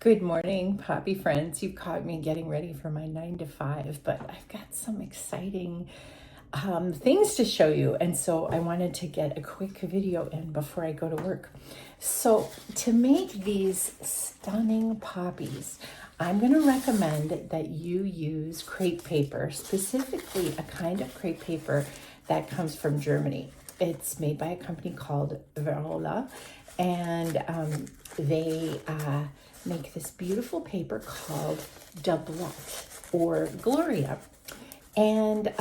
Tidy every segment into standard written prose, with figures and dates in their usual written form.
Good morning, Poppy friends. You caught me getting ready for my 9 to 5, but I've got some exciting things to show you. And so I wanted to get a quick video in before I go to work. So to make these stunning poppies, I'm going to recommend that you use crepe paper, specifically a kind of crepe paper that comes from Germany. It's made by a company called Verola, and they make this beautiful paper called doublet or Gloria. And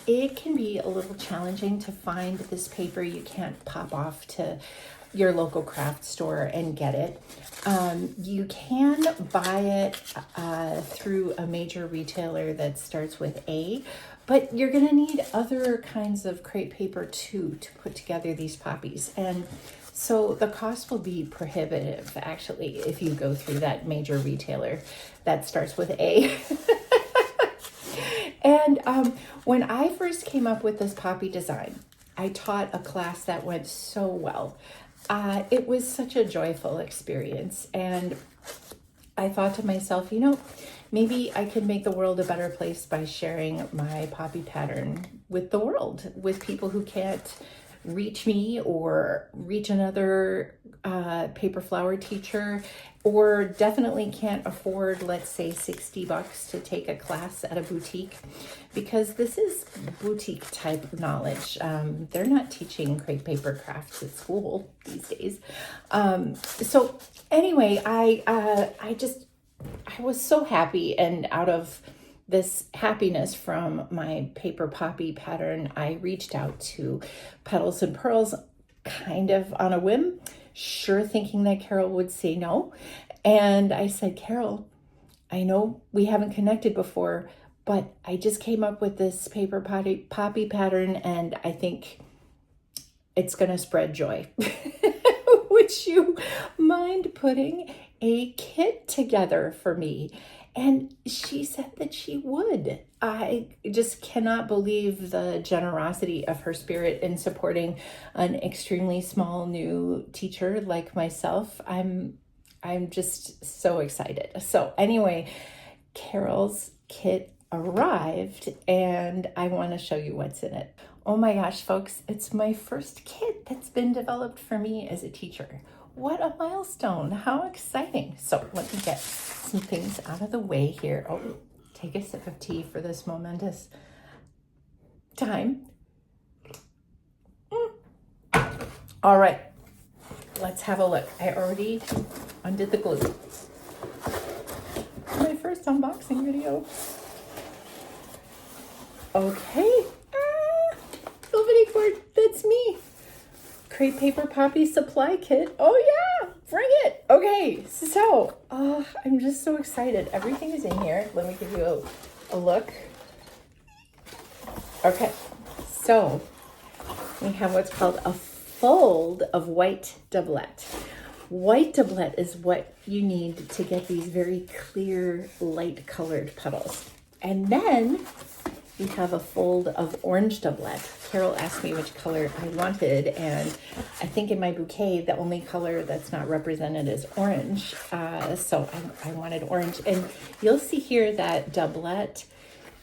it can be a little challenging to find this paper. You can't pop off to your local craft store and get it. You can buy it through a major retailer that starts with A, but you're gonna need other kinds of crepe paper too to put together these poppies. And so the cost will be prohibitive, actually, if you go through that major retailer that starts with A. And when I first came up with this poppy design, I taught a class that went so well. It was such a joyful experience. And I thought to myself, maybe I could make the world a better place by sharing my poppy pattern with the world, with people who can't reach me or reach another paper flower teacher, or definitely can't afford, let's say, $60 to take a class at a boutique, because this is boutique type knowledge. They're not teaching crepe paper crafts at school these days. So anyway, I was so happy, and out of this happiness from my paper poppy pattern, I reached out to Petals and Pearls kind of on a whim, sure thinking that Carol would say no. And I said, Carol, I know we haven't connected before, but I just came up with this paper poppy pattern, and I think it's going to spread joy. Would you mind putting a kit together for me? And she said that she would. I just cannot believe the generosity of her spirit in supporting an extremely small new teacher like myself. I'm just so excited. So anyway, Carol's kit arrived, and I want to show you what's in it. Oh my gosh, folks, it's my first kit that's been developed for me as a teacher. What a milestone. How exciting. So let me get some things out of the way here. Oh, take a sip of tea for this momentous time. All right, let's have a look. I already undid the glue. My first unboxing video. Okay. Velvety cord, that's me. Crepe paper poppy supply kit. Oh yeah, bring it. Okay, so I'm just so excited. Everything is in here. Let me give you a look. Okay, so we have what's called a fold of white doublet. White doublet is what you need to get these very clear, light colored petals. And then we have a fold of orange doublet. Carol asked me which color I wanted, and I think in my bouquet, the only color that's not represented is orange. So I wanted orange. And you'll see here that doublet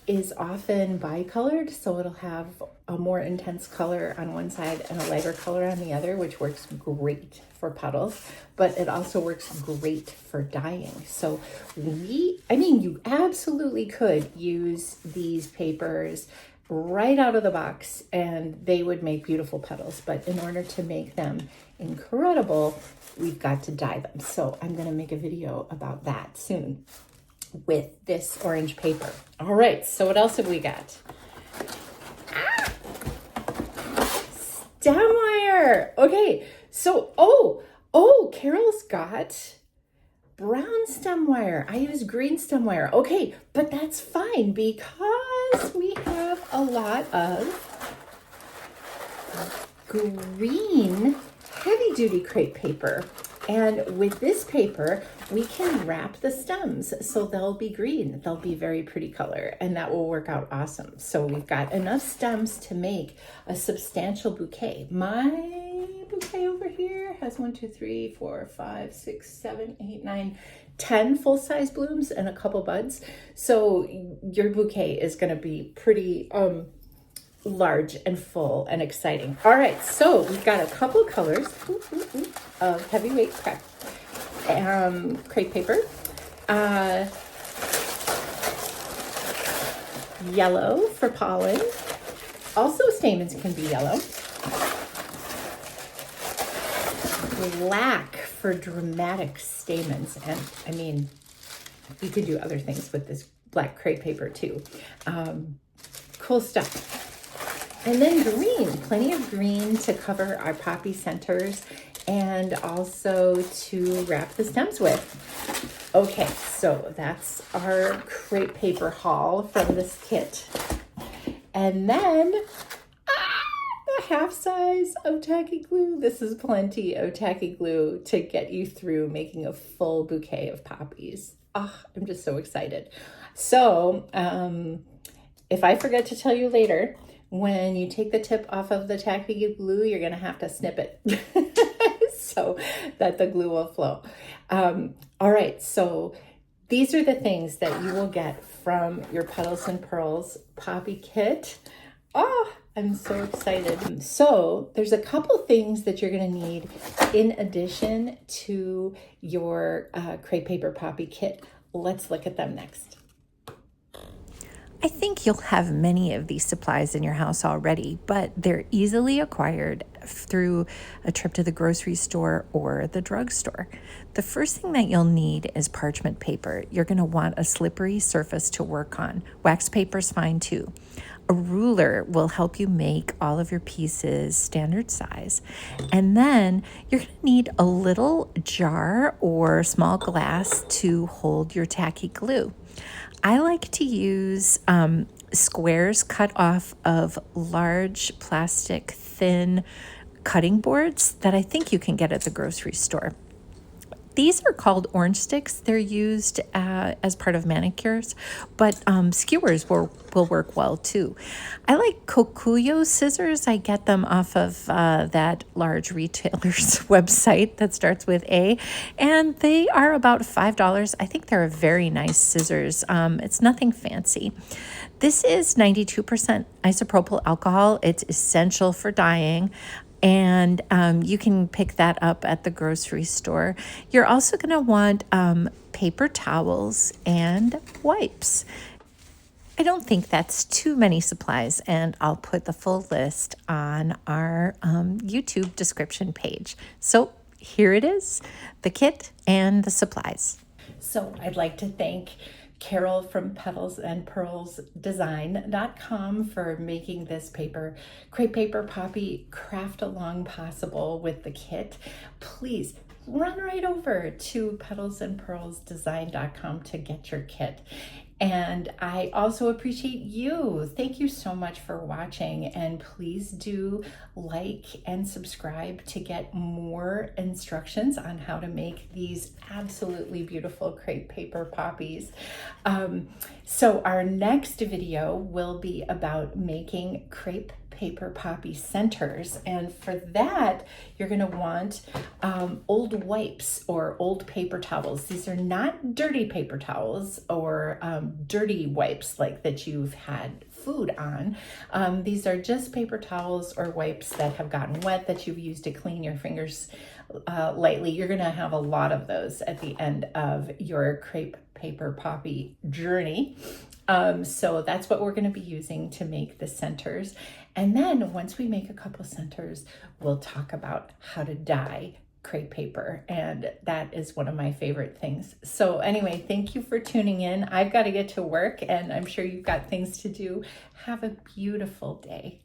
is often bicolored, so it'll have a more intense color on one side and a lighter color on the other, which works great for petals, but it also works great for dyeing. So you absolutely could use these papers right out of the box and they would make beautiful petals. But in order to make them incredible, we've got to dye them. So I'm going to make a video about that soon with this orange paper. All right, so what else have we got? Stem wire. Okay, so Carol's got brown stem wire. I use green stem wire. Okay, but that's fine because we have a lot of green heavy-duty crepe paper. And with this paper, we can wrap the stems so they'll be green. They'll be very pretty color, and that will work out awesome. So we've got enough stems to make a substantial bouquet. My bouquet over here has 1, 2, 3, 4, 5, 6, 7, 8, 9, 10 full-size blooms and a couple buds. So your bouquet is going to be pretty large and full and exciting. All right, so we've got a couple colors of heavyweight crepe paper. Yellow for pollen. Also stamens can be yellow. Black for dramatic stamens. And I mean, you can do other things with this black crepe paper too. Cool stuff. And then green, plenty of green to cover our poppy centers and also to wrap the stems with. Okay, so that's our crepe paper haul from this kit. And then the half size of tacky glue. This is plenty of tacky glue to get you through making a full bouquet of poppies. Oh, I'm just so excited. So if I forget to tell you later, when you take the tip off of the tacky glue, you're going to have to snip it so that the glue will flow. All right, so these are the things that you will get from your Petals and Pearls Poppy Kit. Oh, I'm so excited. So there's a couple things that you're going to need in addition to your Crepe Paper Poppy Kit. Let's look at them next. I think you'll have many of these supplies in your house already, but they're easily acquired through a trip to the grocery store or the drugstore. The first thing that you'll need is parchment paper. You're going to want a slippery surface to work on. Wax paper's fine too. A ruler will help you make all of your pieces standard size. And then you're going to need a little jar or small glass to hold your tacky glue. I like to use squares cut off of large plastic thin cutting boards that I think you can get at the grocery store. These are called orange sticks. They're used as part of manicures, but skewers will work well too. I like Kokuyo scissors. I get them off of that large retailer's website that starts with A, and they are about $5. I think they're a very nice scissors. It's nothing fancy. This is 92% isopropyl alcohol. It's essential for dyeing. And you can pick that up at the grocery store. You're also going to want paper towels and wipes. I don't think that's too many supplies, and I'll put the full list on our YouTube description page. So here it is, the kit and the supplies. So I'd like to thank Carol from petalsandpearlsdesign.com for making this Crepe Paper Poppy Craftalong possible with the kit. Please run right over to petalsandpearlsdesign.com to get your kit. And I also appreciate you. Thank you so much for watching, and please do like and subscribe to get more instructions on how to make these absolutely beautiful crepe paper poppies. So our next video will be about making crepe paper poppy centers, and for that you're going to want old wipes or old paper towels. These are not dirty paper towels or dirty wipes like that you've had food on. These are just paper towels or wipes that have gotten wet that you've used to clean your fingers lightly. You're going to have a lot of those at the end of your crepe paper poppy journey. So that's what we're going to be using to make the centers. And then once we make a couple centers, we'll talk about how to dye crepe paper. And that is one of my favorite things. So anyway, thank you for tuning in. I've got to get to work, and I'm sure you've got things to do. Have a beautiful day.